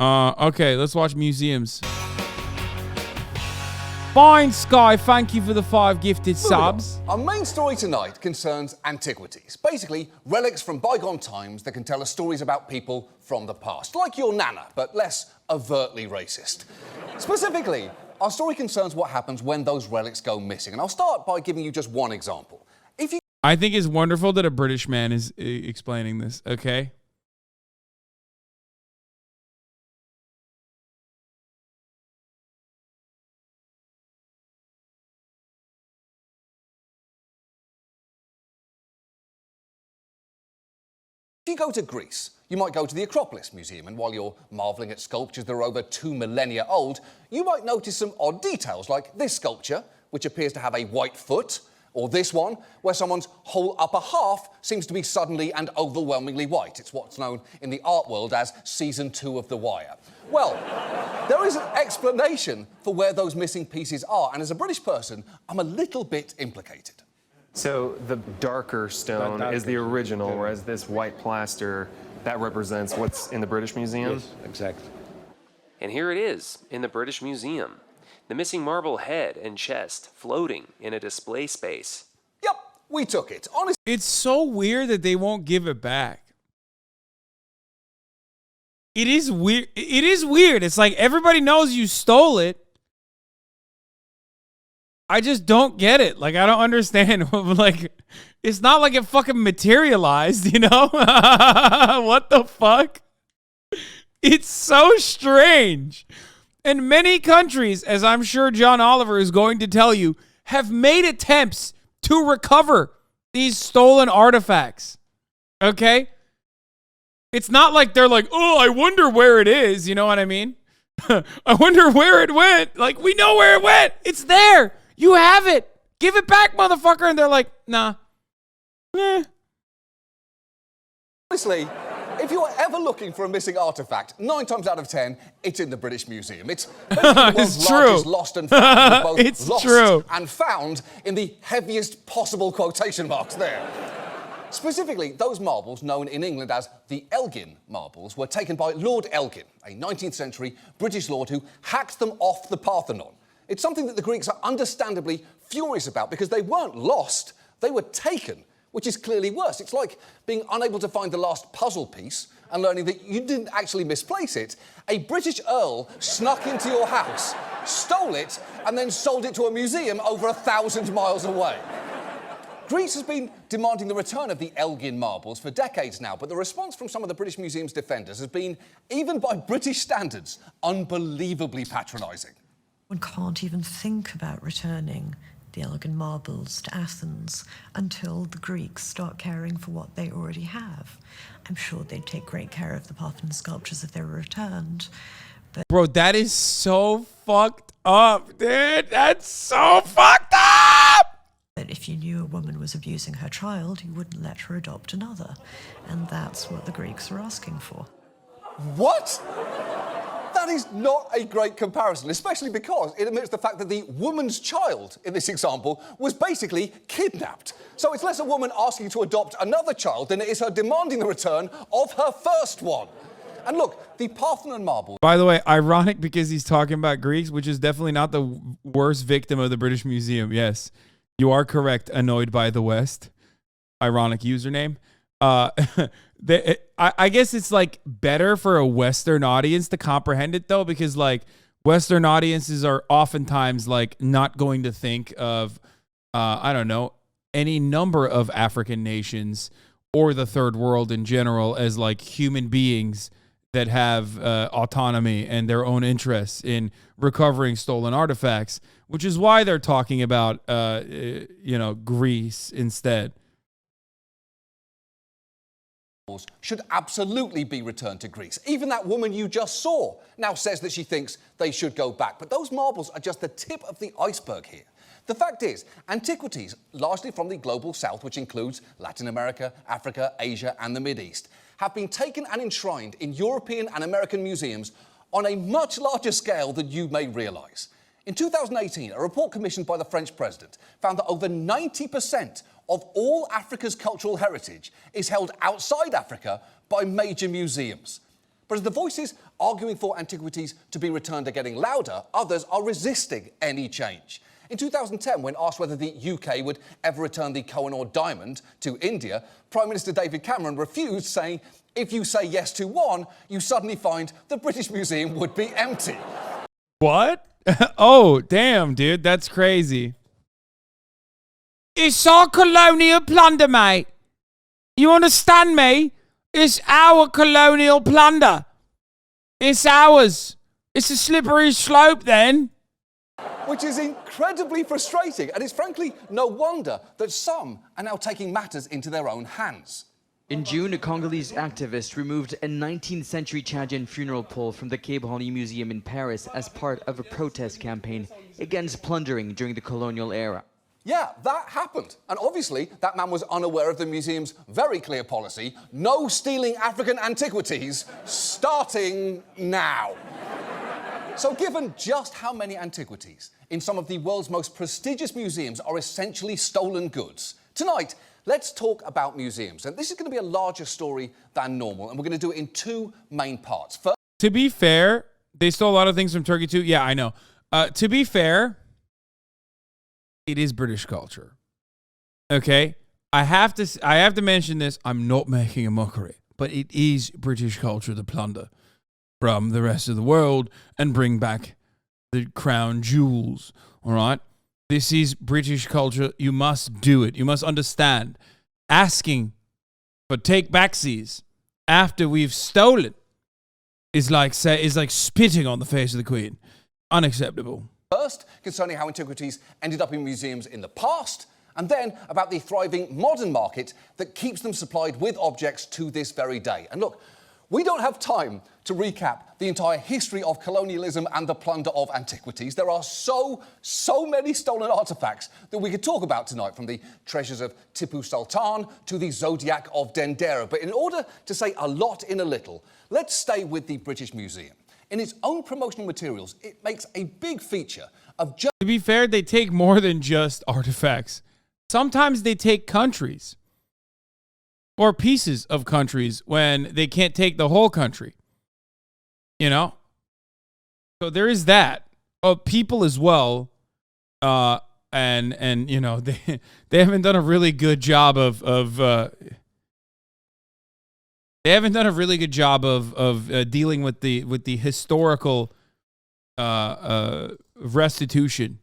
Okay, let's watch museums. Fine, Sky, thank you for the 5 gifted subs. Our main story tonight concerns antiquities. Basically, relics from bygone times that can tell us stories about people from the past. Like your nana, but less overtly racist. Specifically, our story concerns what happens when those relics go missing. And I'll start by giving you just one example. I think it's wonderful that a British man is explaining this, okay? If you go to Greece, you might go to the Acropolis Museum, and while you're marvelling at sculptures that are over 2 millennia old, you might notice some odd details, like this sculpture, which appears to have a white foot, or this one, where someone's whole upper half seems to be suddenly and overwhelmingly white. It's what's known in the art world as Season 2 of The Wire. Well, there is an explanation for where those missing pieces are, and as a British person, I'm a little bit implicated. So the darker stone is the original, whereas this white plaster, that represents what's in the British Museum? Yes, exactly. And here it is, in the British Museum. The missing marble head and chest floating in a display space. Yep, we took it. Honestly, It's so weird that they won't give it back. It is weird. It is weird. It's like everybody knows you stole it. I just don't get it. Like, I don't understand. Like, it's not like it fucking materialized, you know? What the fuck? It's so strange. And many countries, as I'm sure John Oliver is going to tell you, have made attempts to recover these stolen artifacts. Okay? It's not like they're like, oh, I wonder where it is. You know what I mean? I wonder where it went. Like, we know where it went. It's there. You have it. Give it back, motherfucker. And they're like, nah. Honestly, if you're ever looking for a missing artifact, 9 times out of 10, it's in the British Museum. It's the world's largest lost and found, both It's lost true. and found in the heaviest possible quotation marks there. Specifically, those marbles, known in England as the Elgin marbles, were taken by Lord Elgin, a 19th century British lord who hacked them off the Parthenon. It's something that the Greeks are understandably furious about because they weren't lost, they were taken, which is clearly worse. It's like being unable to find the last puzzle piece and learning that you didn't actually misplace it. A British earl snuck into your house, stole it, and then sold it to a museum over 1,000 miles away. Greece has been demanding the return of the Elgin marbles for decades now, but the response from some of the British Museum's defenders has been, even by British standards, unbelievably patronising. One can't even think about returning the Elgin marbles to Athens until the Greeks start caring for what they already have. I'm sure they'd take great care of the Parthenon sculptures if they were returned. But Bro, that is so fucked up, dude. That's so fucked up! if you knew a woman was abusing her child, you wouldn't let her adopt another. And that's what the Greeks are asking for. What? That is not a great comparison, especially because it admits the fact that the woman's child in this example was basically kidnapped. So it's less a woman asking to adopt another child than it is her demanding the return of her first one. And look, the Parthenon marble... By the way, ironic because he's talking about Greeks, which is definitely not the worst victim of the British Museum. Yes, you are correct. Annoyed by the West. Ironic username. I guess it's like better for a Western audience to comprehend it though, because like Western audiences are oftentimes like not going to think of, I don't know, any number of African nations or the third world in general as like human beings that have autonomy and their own interests in recovering stolen artifacts, which is why they're talking about, Greece instead. Should absolutely be returned to Greece. Even that woman you just saw now says that she thinks they should go back. But those marbles are just the tip of the iceberg here. The fact is, antiquities, largely from the global south, which includes Latin America, Africa, Asia, and the Mideast, have been taken and enshrined in European and American museums on a much larger scale than you may realise. In 2018, a report commissioned by the French president found that over 90% of all Africa's cultural heritage is held outside Africa by major museums. But as the voices arguing for antiquities to be returned are getting louder, others are resisting any change. In 2010, when asked whether the UK would ever return the Kohinoor diamond to India, Prime Minister David Cameron refused, saying, if you say yes to one, you suddenly find the British Museum would be empty. What? Oh, damn, dude. That's crazy. It's our colonial plunder, mate. You understand me? It's our colonial plunder. It's ours. It's a slippery slope, then. Which is incredibly frustrating, and it's frankly no wonder that some are now taking matters into their own hands. In June, a Congolese activist removed a 19th century Chadian funeral pole from the Quai Branly Museum in Paris as part of a protest campaign against plundering during the colonial era. Yeah, that happened. And obviously, that man was unaware of the museum's very clear policy, no stealing African antiquities, starting now. So given just how many antiquities in some of the world's most prestigious museums are essentially stolen goods, tonight, let's talk about museums. And this is going to be a larger story than normal, and we're going to do it in two main parts. First, to be fair, they stole a lot of things from Turkey too. Yeah, I know. To be fair, it is British culture. Okay? I have to mention this. I'm not making a mockery, but it is British culture to plunder from the rest of the world and bring back the crown jewels. All right? This is British culture. You must do it. You must understand. Asking for take-backsies after we've stolen is like spitting on the face of the Queen. Unacceptable. First, concerning how antiquities ended up in museums in the past, and then about the thriving modern market that keeps them supplied with objects to this very day. And look, we don't have time to recap the entire history of colonialism and the plunder of antiquities. There are so many stolen artifacts that we could talk about tonight, from the treasures of Tipu Sultan to the Zodiac of Dendera. But in order to say a lot in a little, let's stay with the British Museum. In its own promotional materials, it makes a big feature of just... To be fair, they take more than just artifacts. Sometimes they take countries or pieces of countries when they can't take the whole country. You know? So there is that. People as well. And you know, they haven't done a really good job of dealing with the historical restitution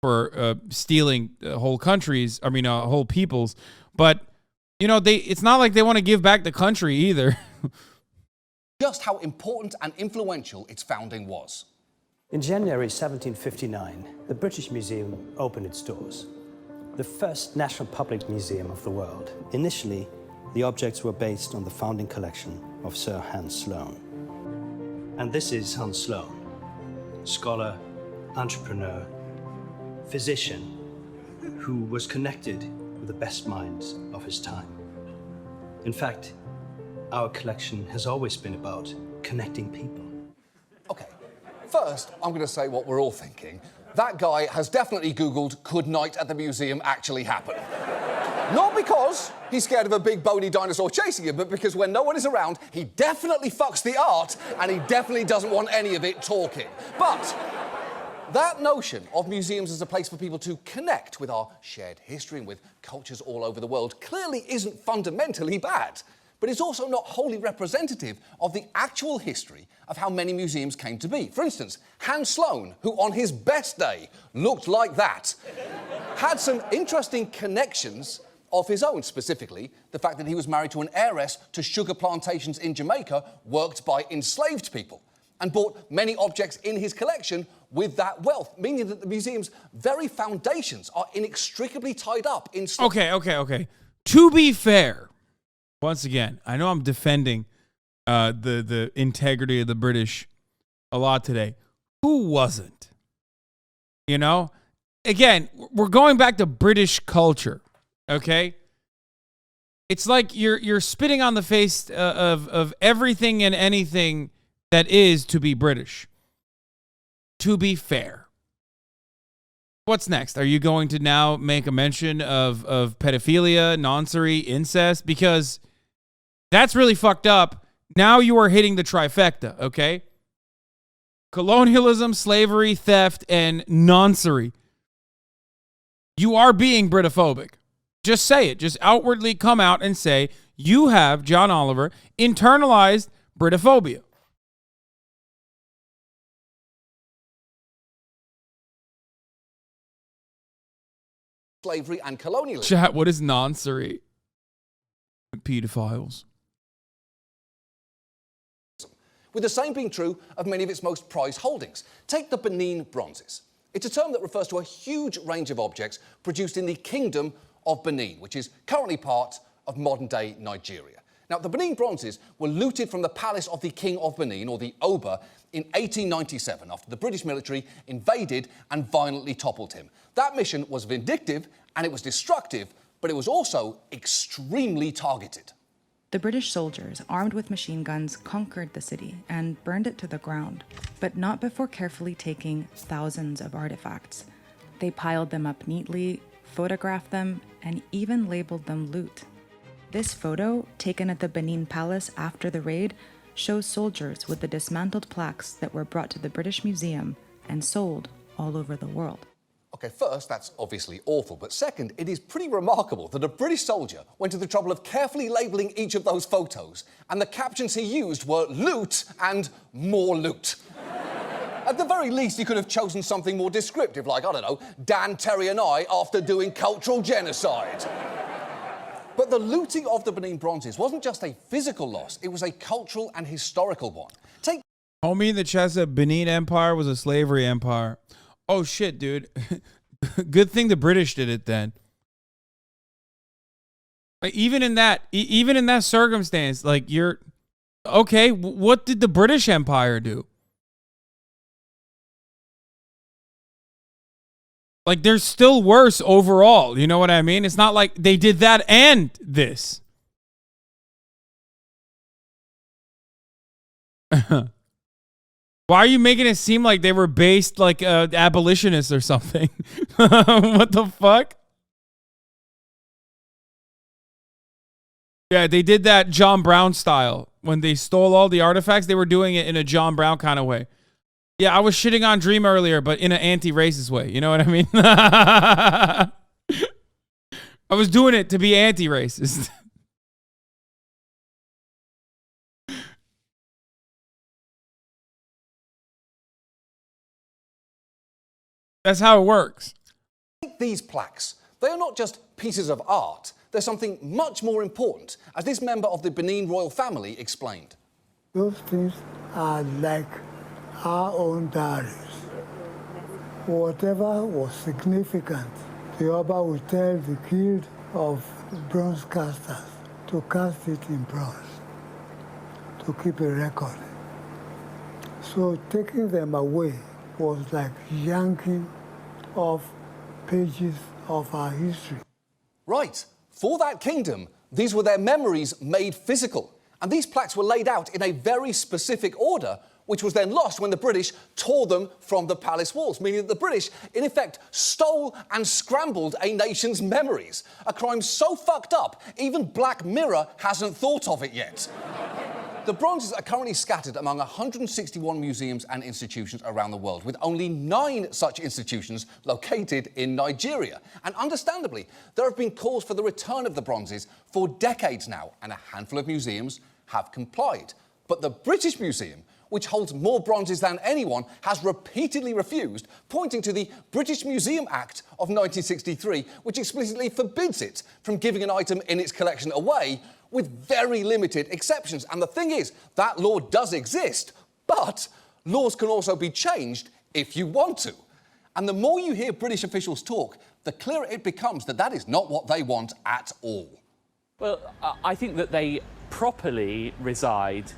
for stealing whole countries. I mean, whole peoples. But you know, it's not like they want to give back the country either. Just how important and influential its founding was. In January 1759, the British Museum opened its doors. The first national public museum of the world. Initially, the objects were based on the founding collection of Sir Hans Sloane. And this is Hans Sloane, scholar, entrepreneur, physician, who was connected with the best minds of his time. In fact, our collection has always been about connecting people. Okay, first, I'm going to say what we're all thinking. That guy has definitely Googled, could night at the museum actually happen? Not because he's scared of a big bony dinosaur chasing him, but because when no one is around, he definitely fucks the art, and he definitely doesn't want any of it talking. But that notion of museums as a place for people to connect with our shared history and with cultures all over the world clearly isn't fundamentally bad. But it's also not wholly representative of the actual history of how many museums came to be. For instance, Hans Sloane, who on his best day looked like that, had some interesting connections of his own, specifically the fact that he was married to an heiress to sugar plantations in Jamaica worked by enslaved people, and bought many objects in his collection with that wealth, meaning that the museum's very foundations are inextricably tied up in... Okay. To be fair, once again, I know I'm defending the integrity of the British a lot today. Who wasn't? You know? Again, we're going back to British culture, okay? It's like you're spitting on the face of everything and anything that is to be British. To be fair. What's next? Are you going to now make a mention of pedophilia, noncery, incest? Because that's really fucked up. Now you are hitting the trifecta, okay? Colonialism, slavery, theft, and noncery. You are being Britophobic. Just say it. Just outwardly come out and say, you have, John Oliver, internalized Britophobia. Slavery and colonialism. Chat, what is noncery? Pedophiles. With the same being true of many of its most prized holdings. Take the Benin Bronzes. It's a term that refers to a huge range of objects produced in the Kingdom of Benin, which is currently part of modern-day Nigeria. Now, the Benin Bronzes were looted from the palace of the King of Benin, or the Oba, in 1897 after the British military invaded and violently toppled him. That mission was vindictive and it was destructive, but it was also extremely targeted. The British soldiers, armed with machine guns, conquered the city and burned it to the ground, but not before carefully taking thousands of artifacts. They piled them up neatly, photographed them, and even labeled them loot. This photo, taken at the Benin Palace after the raid, shows soldiers with the dismantled plaques that were brought to the British Museum and sold all over the world. Okay, first, that's obviously awful, but second, it is pretty remarkable that a British soldier went to the trouble of carefully labelling each of those photos, and the captions he used were loot and more loot. At the very least, he could have chosen something more descriptive, like, I don't know, Dan, Terry and I after doing cultural genocide. But the looting of the Benin Bronzes wasn't just a physical loss, it was a cultural and historical one. Homie in the chat said Benin Empire was a slavery empire. Oh shit, dude. Good thing the British did it then. Like, even in that circumstance, like, you're okay, what did the British Empire do? Like, they're still worse overall, you know what I mean? It's not like they did that and this. Why are you making it seem like they were based like abolitionists or something? What the fuck? Yeah, they did that John Brown style. When they stole all the artifacts, they were doing it in a John Brown kind of way. Yeah, I was shitting on Dream earlier, but in an anti-racist way. You know what I mean? I was doing it to be anti-racist. That's how it works. These plaques, they are not just pieces of art. They're something much more important, as this member of the Benin royal family explained. Those things are like our own diaries. Whatever was significant, the Oba would tell the guild of bronze casters to cast it in bronze, to keep a record. So taking them away was like yanking off pages of our history. Right. For that kingdom, these were their memories made physical. And these plaques were laid out in a very specific order, which was then lost when the British tore them from the palace walls, meaning that the British, in effect, stole and scrambled a nation's memories. A crime so fucked up, even Black Mirror hasn't thought of it yet. The bronzes are currently scattered among 161 museums and institutions around the world, with only 9 such institutions located in Nigeria. And understandably, there have been calls for the return of the bronzes for decades now, and a handful of museums have complied. But the British Museum, which holds more bronzes than anyone, has repeatedly refused, pointing to the British Museum Act of 1963, which explicitly forbids it from giving an item in its collection away, with very limited exceptions. And the thing is, that law does exist, but laws can also be changed if you want to. And the more you hear British officials talk, the clearer it becomes that that is not what they want at all. Well, I think that they properly reside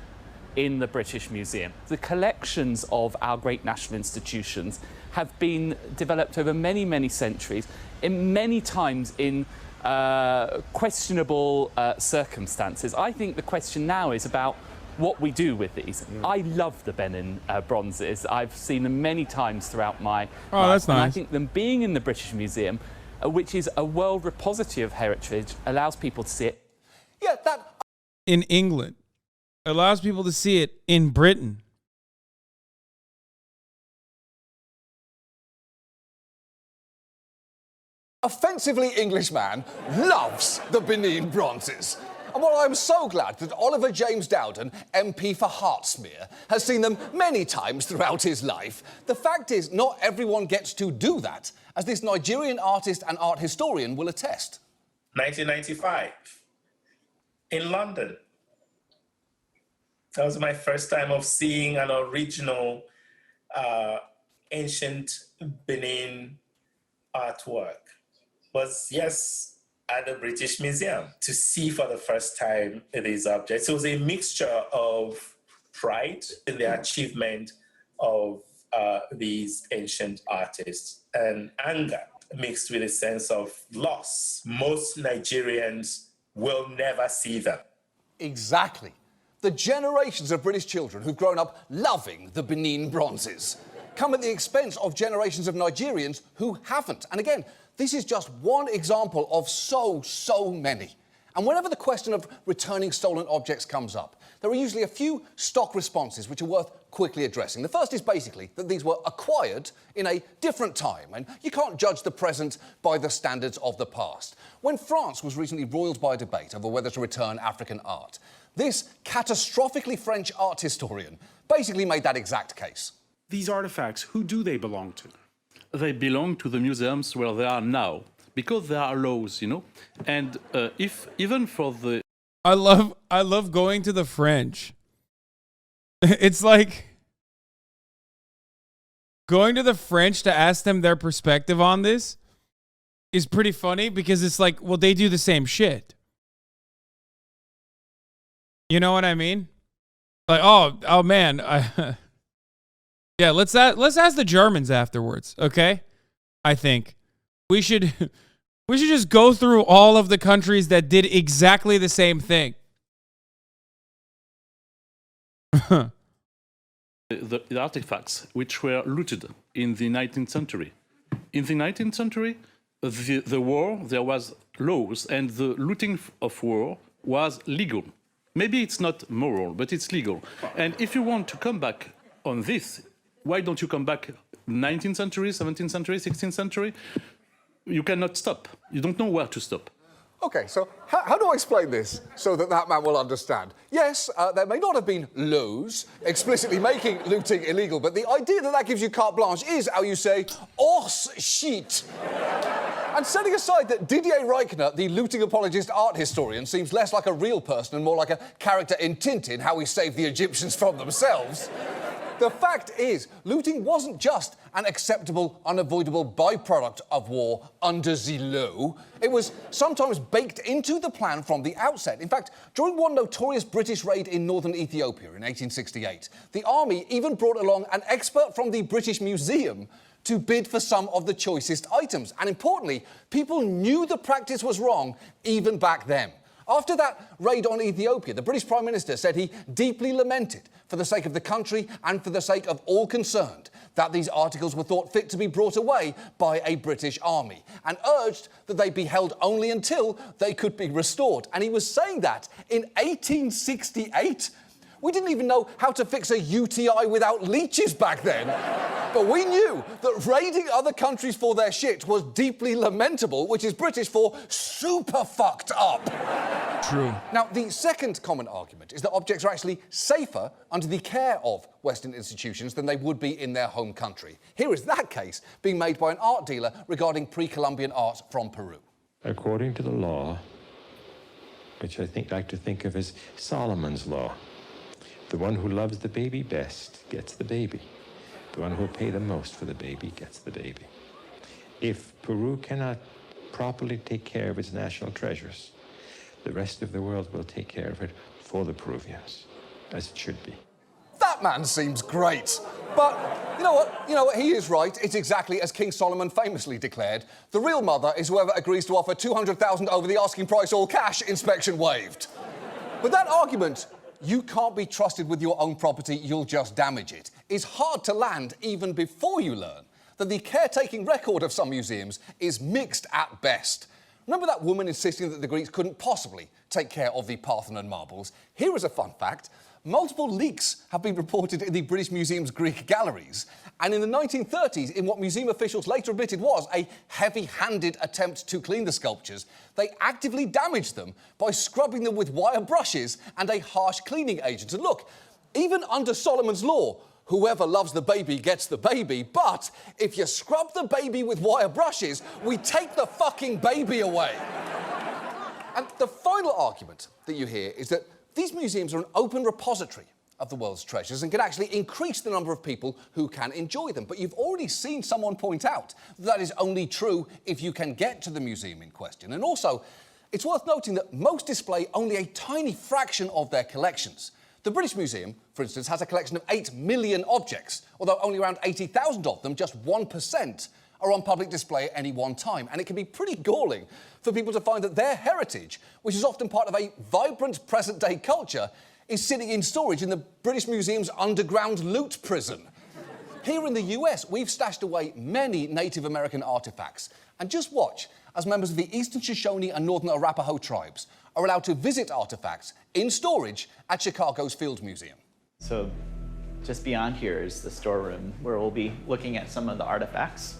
in the British Museum. The collections of our great national institutions have been developed over many, many centuries, in many times in questionable circumstances. I think the question now is about what we do with these. I love the Benin Bronzes. I've seen them many times throughout my life. That's nice. And I think them being in the British Museum, which is a world repository of heritage, allows people to see it. Yeah, that... In England. allows people to see it in Britain. Offensively English man loves the Benin Bronzes. And while I'm so glad that Oliver James Dowden, MP for Hertsmere, has seen them many times throughout his life, the fact is not everyone gets to do that, as this Nigerian artist and art historian will attest. 1995, in London. That was my first time of seeing an original ancient Benin artwork. Was, yes, at the British Museum to see for the first time these objects. It was a mixture of pride in the achievement of these ancient artists and anger mixed with a sense of loss. Most Nigerians will never see them. Exactly. The generations of British children who've grown up loving the Benin Bronzes come at the expense of generations of Nigerians who haven't. And again, this is just one example of so many. And whenever the question of returning stolen objects comes up, there are usually a few stock responses which are worth quickly addressing. The first is basically that these were acquired in a different time, and you can't judge the present by the standards of the past. When France was recently roiled by a debate over whether to return African art, this catastrophically French art historian basically made that exact case. These artifacts, who do they belong to? They belong to the museums where they are now, because there are laws, you know. And if even for the, I love going to the French. It's like going to the French to ask them their perspective on this is pretty funny, because it's like, well, they do the same shit. You know what I mean? Like, oh man, yeah, let's ask the Germans afterwards, okay? I think we should just go through all of the countries that did exactly the same thing. the artifacts which were looted in the 19th century. In the 19th century, the war, there was laws, and the looting of war was legal. Maybe it's not moral, but it's legal. And if you want to come back on this, why don't you come back 19th century, 17th century, 16th century? You cannot stop. You don't know where to stop. OK, so how do I explain this so that man will understand? Yes, there may not have been laws explicitly making looting illegal, but the idea that gives you carte blanche is, how you say, hors shit. And setting aside that Didier Reichner, the looting apologist art historian, seems less like a real person and more like a character in Tintin, How We Saved the Egyptians from Themselves, the fact is, looting wasn't just an acceptable, unavoidable byproduct of war under the law. It was sometimes baked into the plan from the outset. In fact, during one notorious British raid in northern Ethiopia in 1868, the army even brought along an expert from the British Museum to bid for some of the choicest items. And importantly, people knew the practice was wrong even back then. After that raid on Ethiopia, the British Prime Minister said he deeply lamented, for the sake of the country and for the sake of all concerned, that these articles were thought fit to be brought away by a British army, and urged that they be held only until they could be restored. And he was saying that in 1868? We didn't even know how to fix a UTI without leeches back then. But we knew that raiding other countries for their shit was deeply lamentable, which is British for super fucked up. True. Now, the second common argument is that objects are actually safer under the care of Western institutions than they would be in their home country. Here is that case being made by an art dealer regarding pre-Columbian art from Peru. According to the law, which I like to think of as Solomon's law, the one who loves the baby best gets the baby. The one who will pay the most for the baby gets the baby. If Peru cannot properly take care of its national treasures, the rest of the world will take care of it for the Peruvians, as it should be. That man seems great. But you know what? He is right. It's exactly as King Solomon famously declared. The real mother is whoever agrees to offer $200,000 over the asking price, all cash, inspection waived. But that argument, you can't be trusted with your own property, you'll just damage it, is hard to land even before you learn that the caretaking record of some museums is mixed at best. Remember that woman insisting that the Greeks couldn't possibly take care of the Parthenon marbles? Here is a fun fact. multiple leaks have been reported in the British Museum's Greek galleries, and in the 1930s, in what museum officials later admitted was a heavy-handed attempt to clean the sculptures, they actively damaged them by scrubbing them with wire brushes and a harsh cleaning agent. And look, even under Solomon's law, whoever loves the baby gets the baby, but if you scrub the baby with wire brushes, we take the fucking baby away. And the final argument that you hear is that these museums are an open repository of the world's treasures and can actually increase the number of people who can enjoy them. But you've already seen someone point out that is only true if you can get to the museum in question. And also, it's worth noting that most display only a tiny fraction of their collections. The British Museum, for instance, has a collection of 8 million objects, although only around 80,000 of them, just 1%, are on public display at any one time. And it can be pretty galling for people to find that their heritage, which is often part of a vibrant present-day culture, is sitting in storage in the British Museum's underground loot prison. Here in the US, we've stashed away many Native American artifacts. And just watch as members of the Eastern Shoshone and Northern Arapaho tribes are allowed to visit artifacts in storage at Chicago's Field Museum. So just beyond here is the storeroom where we'll be looking at some of the artifacts.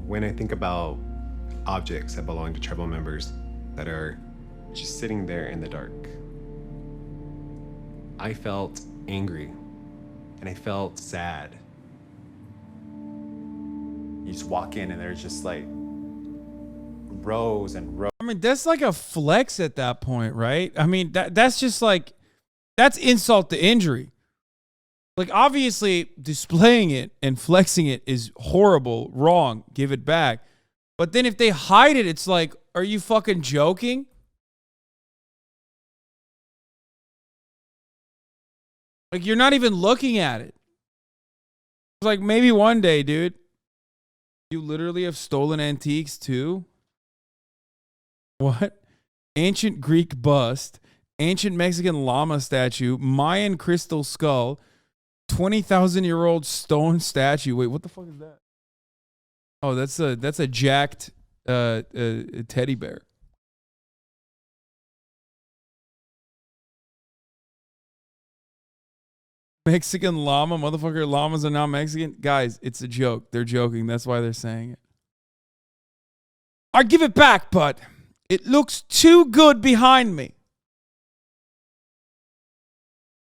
When I think about objects that belong to tribal members that are just sitting there in the dark, I felt angry and I felt sad. You just walk in and there's just like rows and rows. I mean, that's like a flex at that point, right? I mean, that's just like, that's insult to injury. Like, obviously, displaying it and flexing it is horrible, wrong, give it back. But then if they hide it, it's like, are you fucking joking? Like, you're not even looking at it. It's like, maybe one day, dude. You literally have stolen antiques too? What? Ancient Greek bust, ancient Mexican llama statue, Mayan crystal skull, 20,000-year-old stone statue. Wait, what the fuck is that? Oh, that's a jacked teddy bear. Mexican llama, motherfucker. Llamas are not Mexican. Guys, it's a joke. They're joking. That's why they're saying it. I give it back, but it looks too good behind me.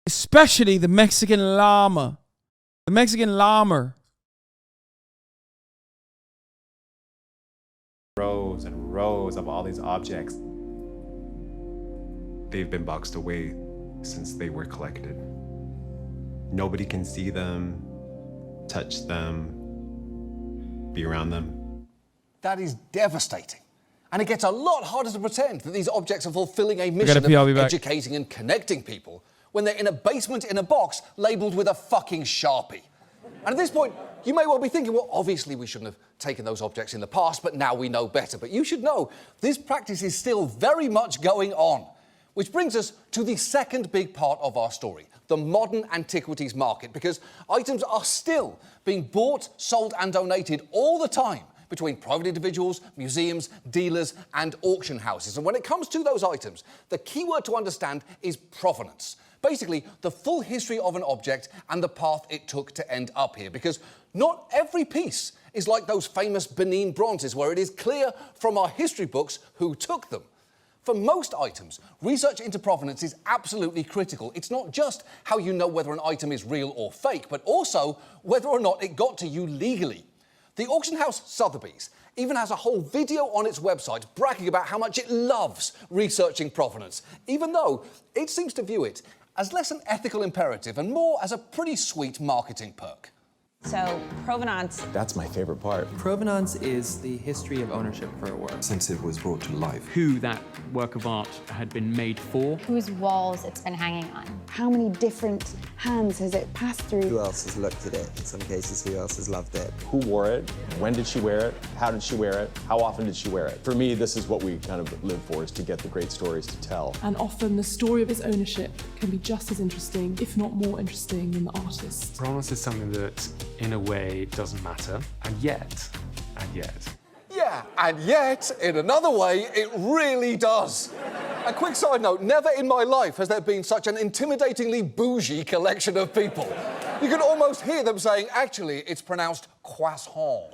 Especially the Mexican llama. The Mexican llama. Rows and rows of all these objects. They've been boxed away since they were collected. Nobody can see them, touch them, be around them. That is devastating. And it gets a lot harder to pretend that these objects are fulfilling a mission of educating and connecting people when they're in a basement in a box labelled with a fucking Sharpie. And at this point, you may well be thinking, well, obviously we shouldn't have taken those objects in the past, but now we know better. But you should know, this practice is still very much going on. Which brings us to the second big part of our story, the modern antiquities market, because items are still being bought, sold and donated all the time between private individuals, museums, dealers and auction houses. And when it comes to those items, the key word to understand is provenance. Basically, the full history of an object and the path it took to end up here. Because not every piece is like those famous Benin Bronzes, where it is clear from our history books who took them. For most items, research into provenance is absolutely critical. It's not just how you know whether an item is real or fake, but also whether or not it got to you legally. The auction house Sotheby's even has a whole video on its website bragging about how much it loves researching provenance, even though it seems to view it as less an ethical imperative and more as a pretty sweet marketing perk. So, Provenance. That's my favorite part. Provenance is the history of ownership for a work. Since it was brought to life. Who that work of art had been made for. Whose walls it's been hanging on. How many different hands has it passed through? Who else has looked at it? In some cases, who else has loved it? Who wore it? When did she wear it? How did she wear it? How often did she wear it? For me, this is what we kind of live for, is to get the great stories to tell. And often the story of its ownership can be just as interesting, if not more interesting, than the artist. Provenance is something that, in a way, doesn't matter, and yet. Yeah, and yet, in another way, it really does. A quick side note, never in my life has there been such an intimidatingly bougie collection of people. You can almost hear them saying, actually, it's pronounced croissant.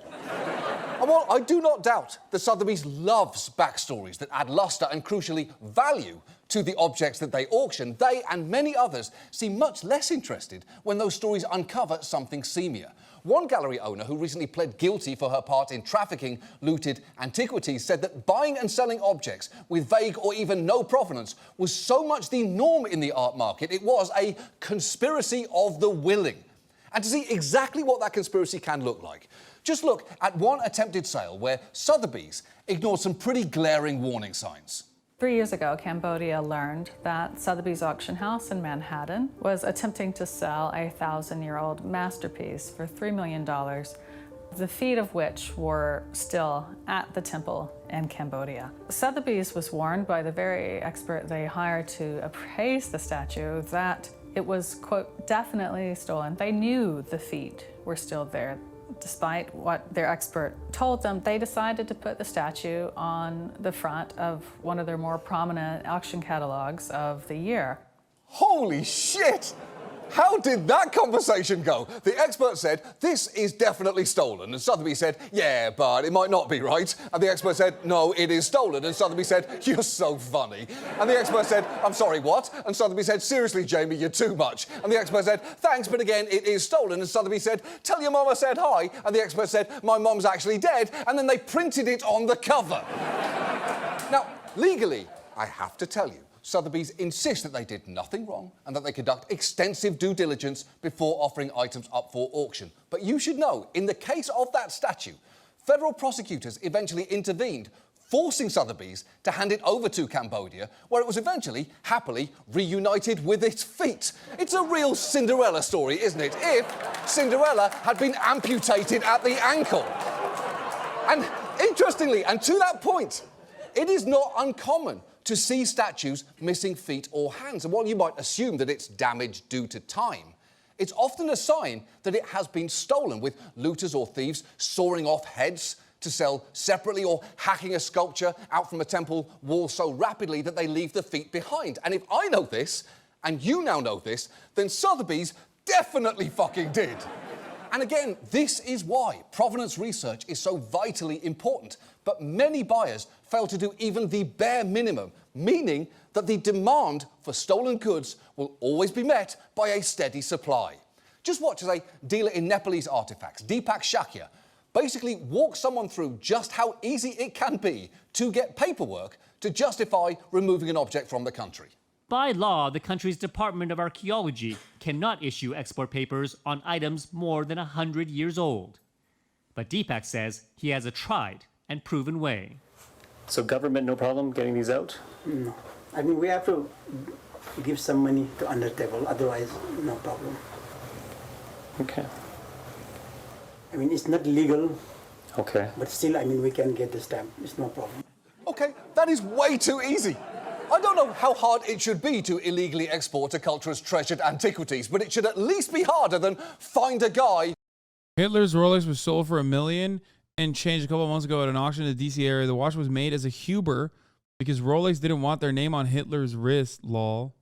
And while I do not doubt that Sotheby's loves backstories that add lustre and, crucially, value to the objects that they auction, they and many others seem much less interested when those stories uncover something seamier. One gallery owner who recently pled guilty for her part in trafficking looted antiquities said that buying and selling objects with vague or even no provenance was so much the norm in the art market, it was a conspiracy of the willing. And to see exactly what that conspiracy can look like, just look at one attempted sale where Sotheby's ignored some pretty glaring warning signs. 3 years ago, Cambodia learned that Sotheby's auction house in Manhattan was attempting to sell a 1,000-year-old masterpiece for $3 million, the feet of which were still at the temple in Cambodia. Sotheby's was warned by the very expert they hired to appraise the statue that it was, quote, definitely stolen. They knew the feet were still there. Despite what their expert told them, they decided to put the statue on the front of one of their more prominent auction catalogs of the year. Holy shit! How did that conversation go? The expert said, this is definitely stolen. And Sotheby said, yeah, but it might not be, right? And the expert said, no, it is stolen. And Sotheby said, you're so funny. And the expert said, I'm sorry, what? And Sotheby said, seriously, Jamie, you're too much. And the expert said, thanks, but again, it is stolen. And Sotheby said, tell your mum I said hi. And the expert said, my mum's actually dead. And then they printed it on the cover. Now, legally, I have to tell you, Sotheby's insist that they did nothing wrong and that they conduct extensive due diligence before offering items up for auction. But you should know, in the case of that statue, federal prosecutors eventually intervened, forcing Sotheby's to hand it over to Cambodia, where it was eventually happily reunited with its feet. It's a real Cinderella story, isn't it? If Cinderella had been amputated at the ankle. And interestingly, and to that point, it is not uncommon to see statues missing feet or hands. And while you might assume that it's damage due to time, it's often a sign that it has been stolen, with looters or thieves sawing off heads to sell separately or hacking a sculpture out from a temple wall so rapidly that they leave the feet behind. And if I know this, and you now know this, then Sotheby's definitely fucking did. And again, this is why provenance research is so vitally important. But many buyers fail to do even the bare minimum, meaning that the demand for stolen goods will always be met by a steady supply. Just watch as a dealer in Nepalese artifacts, Deepak Shakya, basically walks someone through just how easy it can be to get paperwork to justify removing an object from the country. By law, the country's Department of Archaeology cannot issue export papers on items more than 100 years old. But Deepak says he has a tried and proven way. So government, no problem getting these out? No. I mean, we have to give some money to under table, otherwise, no problem. Okay. I mean, it's not legal. Okay. But still, I mean, we can get the stamp. It's no problem. Okay, that is way too easy. I don't know how hard it should be to illegally export a culture's treasured antiquities, but it should at least be harder than find a guy. Hitler's Rolex was sold for $1 million and changed a couple of months ago at an auction in the DC area. The watch was made as a Huber because Rolex didn't want their name on Hitler's wrist, lol.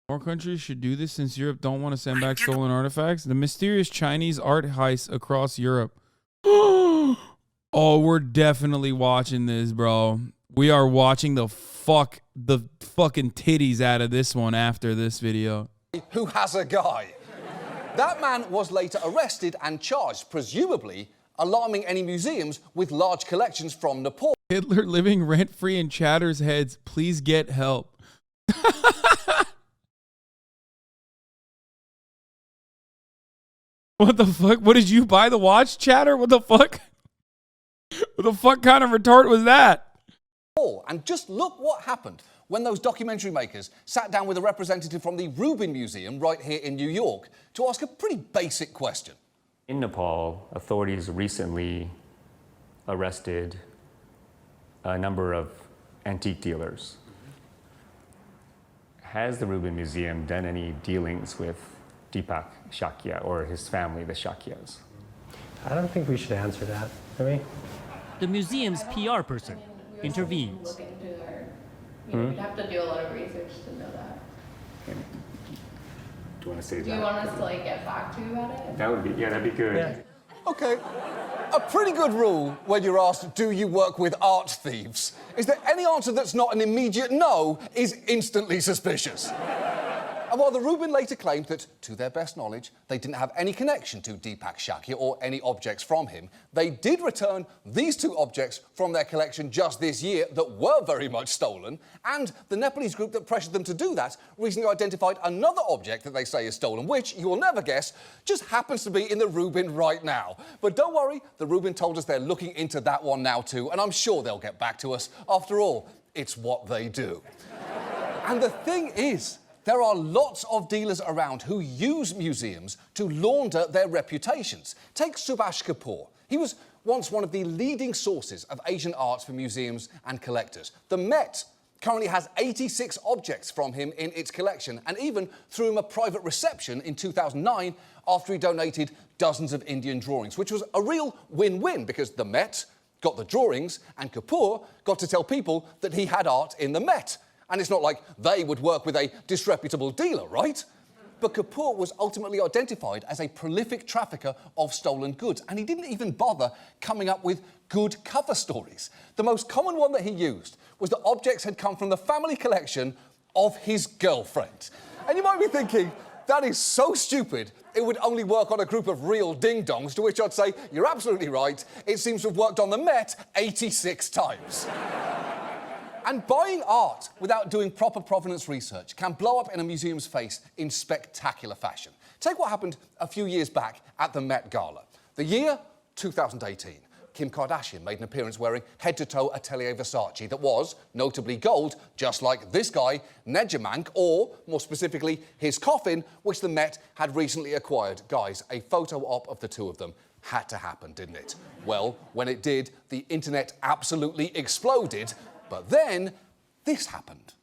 More countries should do this since Europe don't want to send back stolen artifacts. The mysterious Chinese art heist across Europe. Oh, we're definitely watching this, bro. We are watching the fucking titties out of this one after this video. Who has a guy? That man was later arrested and charged, presumably alarming any museums with large collections from Nepal. Hitler living rent-free in Chatter's heads. Please get help. What the fuck? What did you buy the watch, Chatter? What the fuck? What the fuck kind of retort was that? And just look what happened when those documentary makers sat down with a representative from the Rubin Museum right here in New York to ask a pretty basic question. In Nepal, authorities recently arrested a number of antique dealers. Has the Rubin Museum done any dealings with Deepak Shakya or his family, the Shakyas? I don't think we should answer that, do we? The museum's PR person intervenes. We'd have to do a lot of research to know that. Do you want to say that? Do you want us to like get back to you about it? That would be, yeah, that'd be good. Yeah. Okay. A pretty good rule when you're asked, do you work with art thieves, is that any answer that's not an immediate no is instantly suspicious. And while the Rubin later claimed that, to their best knowledge, they didn't have any connection to Deepak Shakya or any objects from him, they did return these two objects from their collection just this year that were very much stolen, and the Nepalese group that pressured them to do that recently identified another object that they say is stolen, which, you will never guess, just happens to be in the Rubin right now. But don't worry, the Rubin told us they're looking into that one now too, and I'm sure they'll get back to us. After all, it's what they do. And the thing is, there are lots of dealers around who use museums to launder their reputations. Take Subhash Kapoor. He was once one of the leading sources of Asian art for museums and collectors. The Met currently has 86 objects from him in its collection and even threw him a private reception in 2009 after he donated dozens of Indian drawings, which was a real win-win because the Met got the drawings and Kapoor got to tell people that he had art in the Met. And it's not like they would work with a disreputable dealer, right? But Kapoor was ultimately identified as a prolific trafficker of stolen goods, and he didn't even bother coming up with good cover stories. The most common one that he used was that objects had come from the family collection of his girlfriend. And you might be thinking, that is so stupid, it would only work on a group of real ding-dongs, to which I'd say, you're absolutely right, it seems to have worked on the Met 86 times. And buying art without doing proper provenance research can blow up in a museum's face in spectacular fashion. Take what happened a few years back at the Met Gala. The year 2018. Kim Kardashian made an appearance wearing head-to-toe Atelier Versace that was, notably gold, just like this guy, Nejamank, or, more specifically, his coffin, which the Met had recently acquired. Guys, a photo op of the two of them had to happen, didn't it? Well, when it did, the internet absolutely exploded. But then, this happened.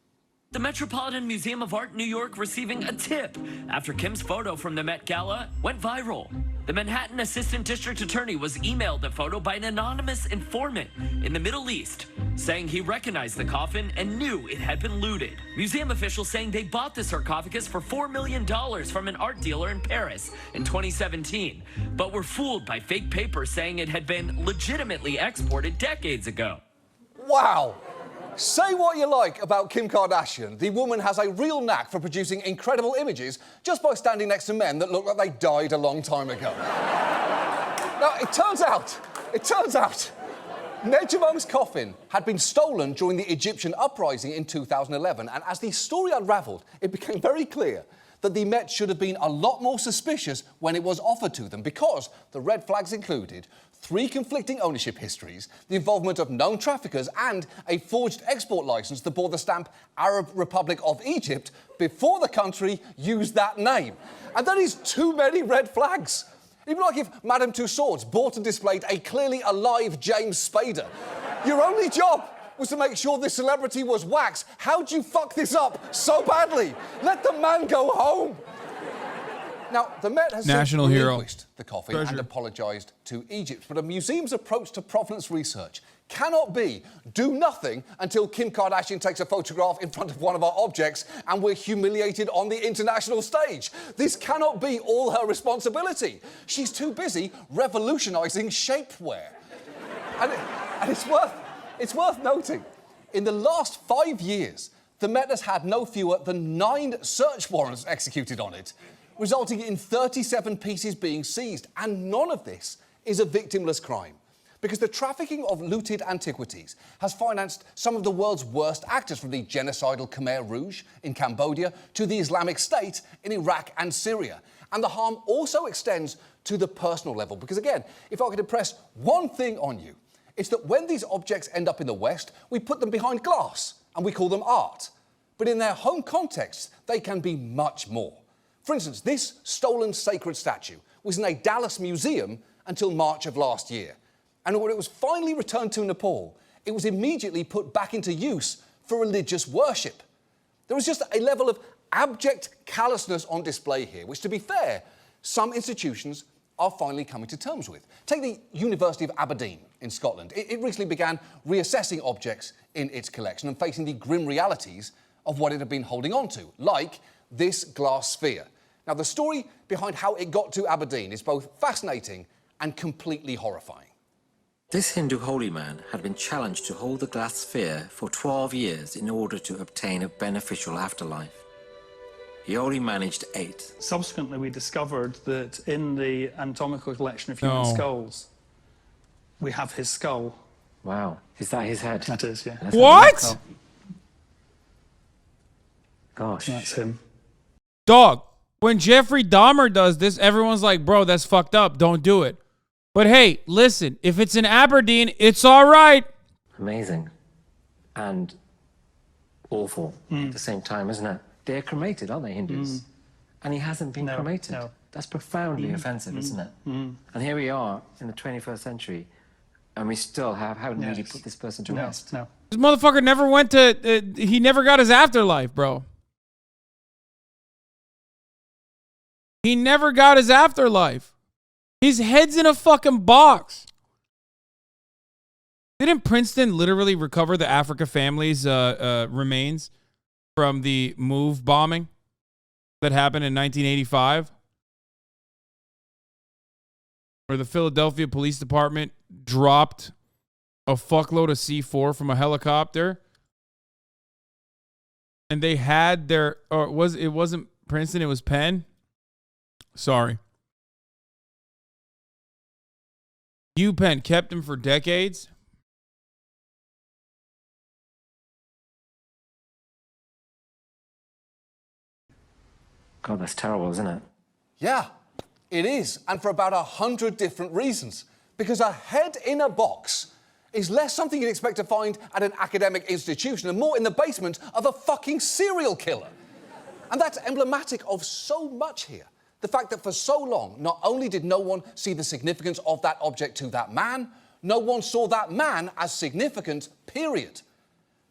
The Metropolitan Museum of Art, New York, receiving a tip after Kim's photo from the Met Gala went viral. The Manhattan Assistant District Attorney was emailed the photo by an anonymous informant in the Middle East, saying he recognized the coffin and knew it had been looted. Museum officials saying they bought the sarcophagus for $4 million from an art dealer in Paris in 2017, but were fooled by fake papers saying it had been legitimately exported decades ago. Wow! Say what you like about Kim Kardashian, the woman has a real knack for producing incredible images just by standing next to men that look like they died a long time ago. Now, it turns out, Nejaman's coffin had been stolen during the Egyptian uprising in 2011, and as the story unravelled, it became very clear that the Met should have been a lot more suspicious when it was offered to them because the red flags included 3 conflicting ownership histories, the involvement of known traffickers, and a forged export licence that bore the stamp Arab Republic of Egypt before the country used that name. And that is too many red flags. Even like if Madame Tussauds bought and displayed a clearly alive James Spader. Your only job was to make sure this celebrity was wax. How'd you fuck this up so badly? Let the man go home. Now, the Met has National since hero. relinquished the coffin Treasure. and apologised to Egypt, but a museum's approach to provenance research cannot be do nothing until Kim Kardashian takes a photograph in front of one of our objects and we're humiliated on the international stage. This cannot be all her responsibility. She's too busy revolutionising shapewear. And it's worth noting, in the last 5 years, the Met has had no fewer than 9 search warrants executed on it, resulting in 37 pieces being seized, and none of this is a victimless crime, because the trafficking of looted antiquities has financed some of the world's worst actors, from the genocidal Khmer Rouge in Cambodia to the Islamic State in Iraq and Syria. And the harm also extends to the personal level, because again, if I could impress one thing on you, it's that when these objects end up in the West, we put them behind glass and we call them art. But in their home context, they can be much more. For instance, this stolen sacred statue was in a Dallas museum until March of last year. And when it was finally returned to Nepal, it was immediately put back into use for religious worship. There was just a level of abject callousness on display here, which, to be fair, some institutions are finally coming to terms with. Take the University of Aberdeen in Scotland. It recently began reassessing objects in its collection and facing the grim realities of what it had been holding on to, like this glass sphere. Now, the story behind how it got to Aberdeen is both fascinating and completely horrifying. This Hindu holy man had been challenged to hold the glass sphere for 12 years in order to obtain a beneficial afterlife. He only managed 8. Subsequently, we discovered that in the anatomical collection of human skulls, we have his skull. Wow. Is that his head? That is, yeah. What? Gosh. That's him. Dog, when Jeffrey Dahmer does this, everyone's like, bro, that's fucked up. Don't do it. But hey, listen, if it's in Aberdeen, it's all right. Amazing. And awful at the same time, isn't it? They're cremated, aren't they, Hindus? And he hasn't been cremated. No. That's profoundly offensive, isn't it? And here we are in the 21st century, and we still haven't really put this person to rest. No. This motherfucker never went to, he never got his afterlife, bro. He never got his afterlife. His head's in a fucking box. Didn't Princeton literally recover the Africa family's remains from the MOVE bombing that happened in 1985? Where the Philadelphia Police Department dropped a fuckload of C4 from a helicopter. And they had their, or it wasn't Princeton, it was Penn. Sorry. UPenn kept him for decades. God, that's terrible, isn't it? Yeah, it is, and for about 100 different reasons. Because a head in a box is less something you'd expect to find at an academic institution and more in the basement of a fucking serial killer. And that's emblematic of so much here. The fact that for so long, not only did no one see the significance of that object to that man, no one saw that man as significant, period.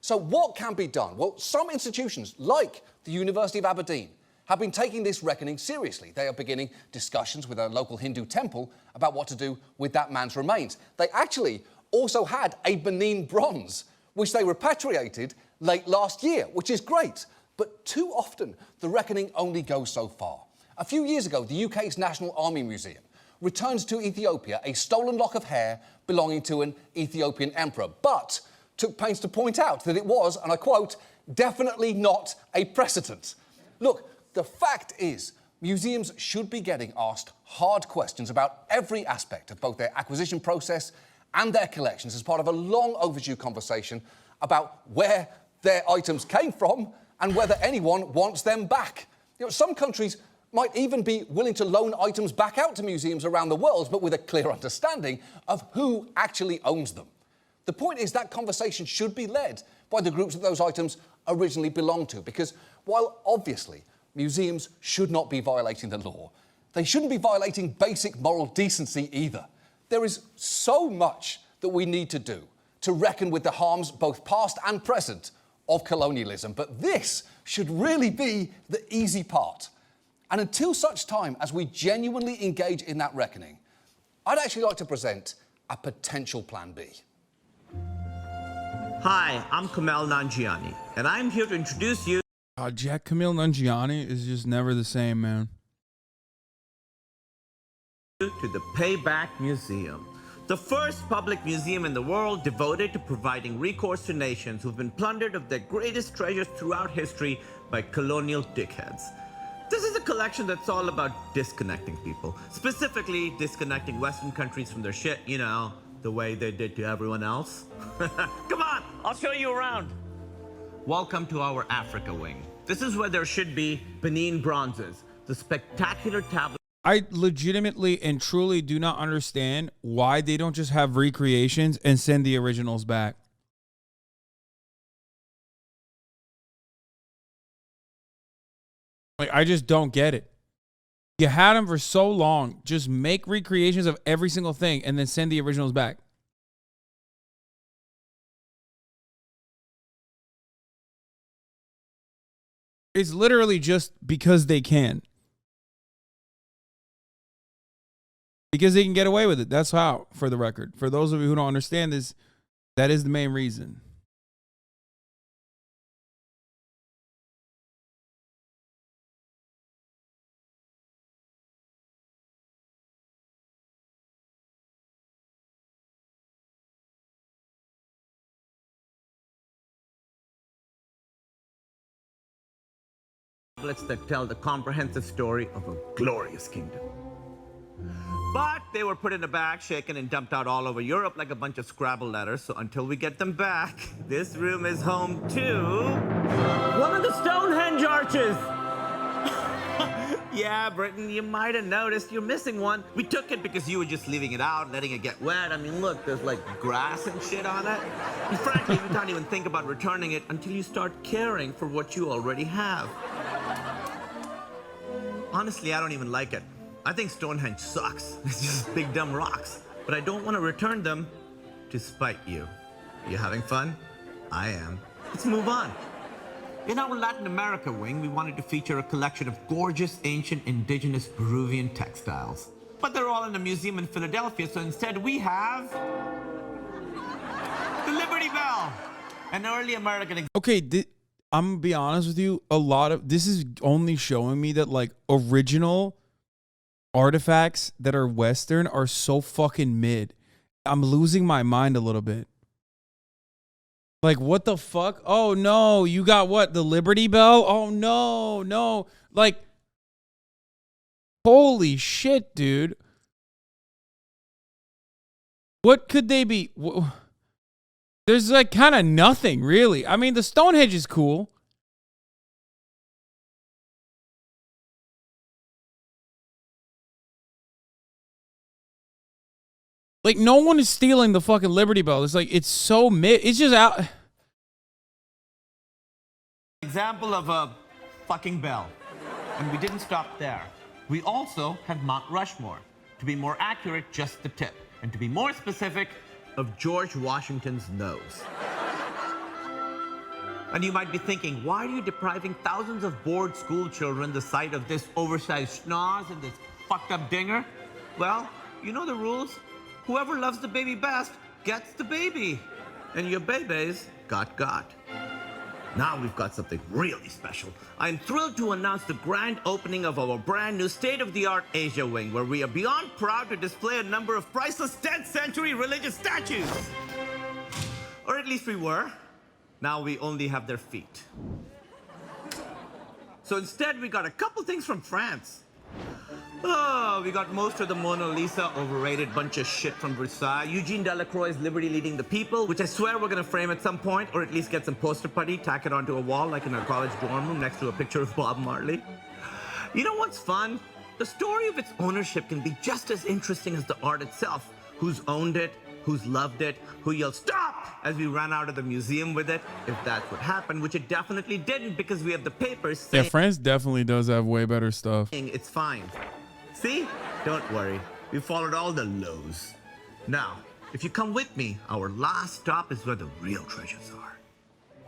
So what can be done? Well, some institutions, like the University of Aberdeen, have been taking this reckoning seriously. They are beginning discussions with a local Hindu temple about what to do with that man's remains. They actually also had a Benin bronze, which they repatriated late last year, which is great. But too often, the reckoning only goes so far. A few years ago, the UK's National Army Museum returned to Ethiopia a stolen lock of hair belonging to an Ethiopian emperor, but took pains to point out that it was, and I quote, definitely not a precedent. Look, the fact is, museums should be getting asked hard questions about every aspect of both their acquisition process and their collections as part of a long overdue conversation about where their items came from and whether anyone wants them back. You know, some countries might even be willing to loan items back out to museums around the world, but with a clear understanding of who actually owns them. The point is that conversation should be led by the groups that those items originally belonged to, because while obviously museums should not be violating the law, they shouldn't be violating basic moral decency either. There is so much that we need to do to reckon with the harms, both past and present, of colonialism, but this should really be the easy part. And until such time as we genuinely engage in that reckoning, I'd actually like to present a potential plan B. Hi, I'm Kamal Nanjiani, and I'm here to introduce you Jack Camille Nanjiani is just never the same, man. to the Payback Museum, the first public museum in the world devoted to providing recourse to nations who've been plundered of their greatest treasures throughout history by colonial dickheads. This is a collection that's all about disconnecting people. Specifically, disconnecting Western countries from their shit, you know, the way they did to everyone else. Come on, I'll show you around. Welcome to our Africa wing. This is where there should be Benin Bronzes, the spectacular tablet. I legitimately and truly do not understand why they don't just have recreations and send the originals back. Like, I just don't get it. You had them for so long. Just make recreations of every single thing and then send the originals back. It's literally just because they can. Because they can get away with it. That's how, for the record. For those of you who don't understand this, that is the main reason. Tablets that tell the comprehensive story of a glorious kingdom. But they were put in a bag, shaken, and dumped out all over Europe like a bunch of Scrabble letters. So until we get them back, this room is home to one of the Stonehenge Arches. Yeah, Britain, you might have noticed you're missing one. We took it because you were just leaving it out, letting it get wet. I mean, look, there's like grass and shit on it. And frankly, we can't even think about returning it until you start caring for what you already have. Honestly, I don't even like it. I think Stonehenge sucks. It's just big dumb rocks. But I don't want to return them to spite you. Are you having fun? I am. Let's move on. In our Latin America wing, we wanted to feature a collection of gorgeous ancient indigenous Peruvian textiles. But they're all in a museum in Philadelphia, so instead we have the Liberty Bell, an early American. Okay, I'm gonna be honest with you. A lot of this is only showing me that like original artifacts that are Western are so fucking mid. I'm losing my mind a little bit. Like, what the fuck? Oh no, you got what? The Liberty Bell? Oh no, no. Like, holy shit, dude. What could they be? There's like kind of nothing, really. I mean, the Stonehenge is cool. Like, no one is stealing the fucking Liberty Bell. It's like, it's so mid. It's just out. Example of a fucking bell. And we didn't stop there. We also have Mount Rushmore. To be more accurate, just the tip. And to be more specific, of George Washington's nose. And you might be thinking, why are you depriving thousands of bored school children the sight of this oversized schnoz and this fucked up dinger? Well, you know the rules. Whoever loves the baby best gets the baby. And your babies got. Now we've got something really special. I'm thrilled to announce the grand opening of our brand new state-of-the-art Asia wing, where we are beyond proud to display a number of priceless 10th century religious statues. Or at least we were. Now we only have their feet. So instead, we got a couple things from France. Oh, we got most of the Mona Lisa, overrated bunch of shit from Versailles. Eugene Delacroix's Liberty Leading the People, which I swear we're gonna frame at some point, or at least get some poster putty, tack it onto a wall like in our college dorm room next to a picture of Bob Marley. You know what's fun? The story of its ownership can be just as interesting as the art itself. Who's owned it, who's loved it, who yelled stop as we ran out of the museum with it, if that's what happened, which it definitely didn't because we have the papers saying Yeah, France definitely does have way better stuff. it's fine. See? Don't worry. We followed all the lows. Now, if you come with me, our last stop is where the real treasures are.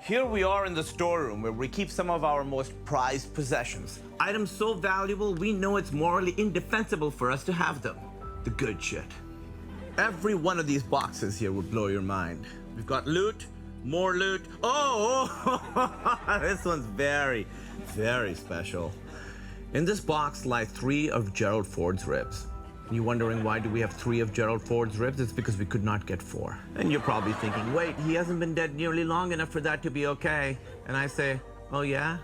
Here we are in the storeroom where we keep some of our most prized possessions. Items so valuable, we know it's morally indefensible for us to have them. The good shit. Every one of these boxes here will blow your mind. We've got loot, more loot. Oh, this one's very, very special. In this box lie 3 of Gerald Ford's ribs. And you're wondering why do we have 3 of Gerald Ford's ribs? It's because we could not get 4. And you're probably thinking, wait, he hasn't been dead nearly long enough for that to be okay. And I say, oh yeah?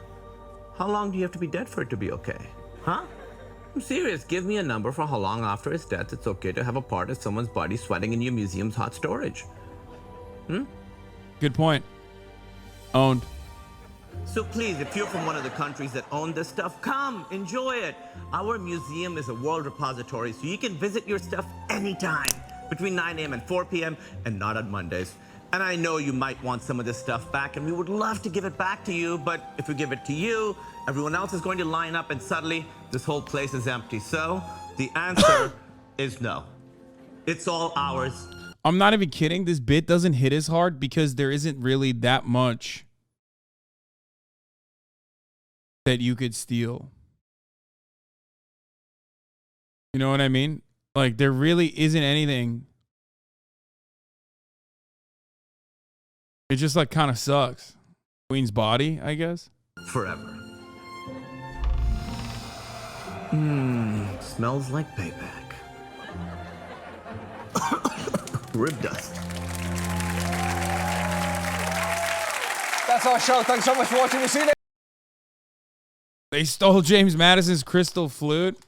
How long do you have to be dead for it to be okay? Huh? I'm serious. Give me a number for how long after his death it's okay to have a part of someone's body sweating in your museum's hot storage. Good point. Owned. So please, if you're from one of the countries that own this stuff, come, enjoy it. Our museum is a world repository, so you can visit your stuff anytime, between 9 a.m. and 4 p.m., and not on Mondays. And I know you might want some of this stuff back, and we would love to give it back to you, but if we give it to you, everyone else is going to line up, and suddenly, this whole place is empty. So, the answer is no. It's all ours. I'm not even kidding. This bit doesn't hit as hard because there isn't really that much that you could steal. You know what I mean? Like, there really isn't anything. It just, like, kind of sucks. Queen's body, I guess. Forever. Smells like payback. Rib dust. That's our show. Thanks so much for watching. We'll see you next. They stole James Madison's crystal flute.